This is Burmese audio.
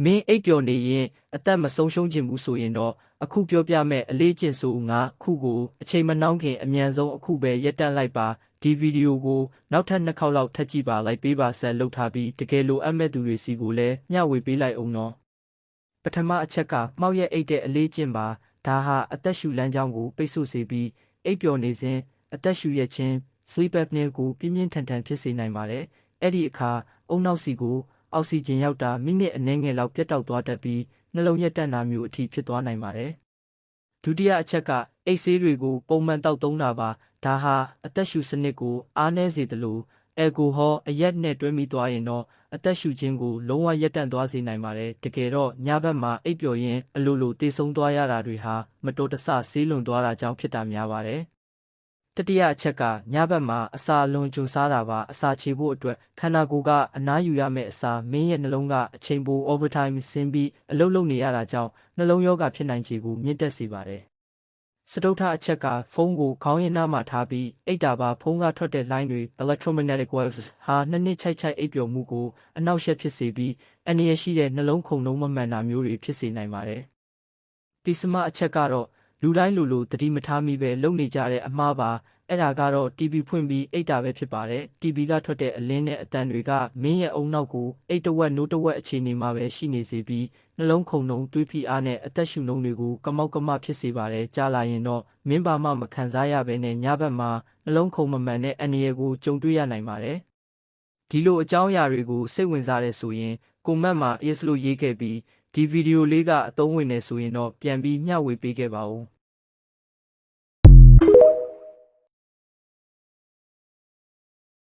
မင်းအိပ်ပျော်နေရင်အသက်မဆုံးရှုံးခြင်းဘူးဆိုရင်တော့အခုပြောပြမဲ့အလေးကျင့်ဆိုငါခုကိုအချိန်မနှောင်းခင်အမြန်ဆုံးအခုပဲရပ်တန့်လိုက်ပါဒီဗီဒီယိုကိုနောက်ထပ်2 ခေါက်လောက်ထပ်ကြည့်ပါလိုက်ပေးပါဆက်လုပ်ထားပြီးတကယ်လိုအပ်မဲ့သူတွေစီကိုလည်းမျှဝေပေးလိုက်အောင်နော်ပထမအချက်ကမှောက်ရက်အိတ်တဲ့အလေးကျင့်ပါဒါဟာအသက်ရှူလမ်းကြောင်းကိုပိတ်ဆို့စေပြီးအိပ်ပျော်နေစဉ်အသက်ရှူရခြင်း sleep apnea ကိုပြင်းပြင်းထန်ထန်ဖြစ်စေနိုင်ပါတယ်အဲ့ဒီအခါအုံနောက်စီကိုအောက်ဆီဂျင်ရောက်တာမိနစ်အနည်းငယ်လောက်ပြတ်တောက်သွားတတ်ပြီးနှလုံးရပ်တန့်တာမျိုးအထိဖြစ်သွားနိုင်ပါတယ်ဒုတိယအချက်ကအိတ်ဆေးတွေကိုပုံမှန်တောက်သုံးတာပါဒါဟာအသက်ရှူစနစ်ကိုအားနည်းစေသလိုအယ်ကိုဟောအရက်နဲ့တွဲမိသွားရင်တော့အသက်ရှူခြင်းကိုလုံးဝရပ်တန့်သွားစေနိုင်ပါတယ်တကယ်တော့ညဘက်မှာအိပ်ပျော်ရင်းအလိုလိုတေဆုံးသွားရတာတွေဟာမတော်တဆဆေးလွန်သွားတာကြောင့်ဖြစ်တာများပါတယ်တတိယအချက်ကညဘက်မှာအစာလွန်ကျွံစားတာပါအစာချေဖို့အတွက်ခန္ဓာကိုယ်ကအနားယူရမယ့်အစာမင်းရဲ့နှလုံးကအချိန်ပို overtime ဆင်းပြီးအလုပ်လုပ်နေရတာကြောင့်နှလုံးရောဂါဖြစ်နိုင်ခြေကိုမြင့်တက်စေပါတယ်စတုတ္ထအချက်ကဖုန်းကိုခေါင်းရင်းနားမှာထားပြီးအိတ်တာပါဖုန်းကထွက်တဲ့လိုင်းတွေ electromagnetic waves ဟာနှစ်ချိုက်အိပ်ပျော်မှုကိုအနှောက်အယှက်ဖြစ်စေပြီးအန္တရာယ်ရှိတဲ့နှလုံးခုန်နှုန်းမမှန်တာမျိုးတွေဖြစ်စေနိုင်ပါတယ်ဒီစမအချက်ကတော့လူတိုင်းလိုသတိမထားမိပဲလုပ်နေကြတဲ့အမှားပါအဲ့ဒါကတော့ TV ဖွင့်ပြီးအိတ်တာပဲဖြစ်ပါတယ် TV ကထွက်တဲ့အလင်းနဲ့အတန်တွေကမင်းရဲ့အုံနောက်ကိုအိတ်တဝက်နိုးတဝက်အခြေအနေမှာပဲရှိနေစေပြီးနှလုံးခုန်နှုန်းတွေးဖိအားနဲ့အသက်ရှူနှုန်းတွေကိုကမောက်ကမဖြစ်စေပါတယ်ကြားလာရင်တော့မင်းဘာမှမခံစားရဘဲနဲ့ညဘက်မှာနှလုံးခုန်မမှန်တဲ့အန္တရာယ်ကိုကြုံတွေ့ရနိုင်ပါတယ်ဒီလိုအကြောင်းအရာတွေကိုစိတ်ဝင်စားတဲ့ဆိုရင်ကွန်မန့်မှာ yes လို့ရေးခဲ့ပြီးဒီဗီဒီယိုလေးကအသုံးဝင်နေဆိုရင်တော့ပြန်ပြီးမျှဝေပေးခဲ့ပါဦး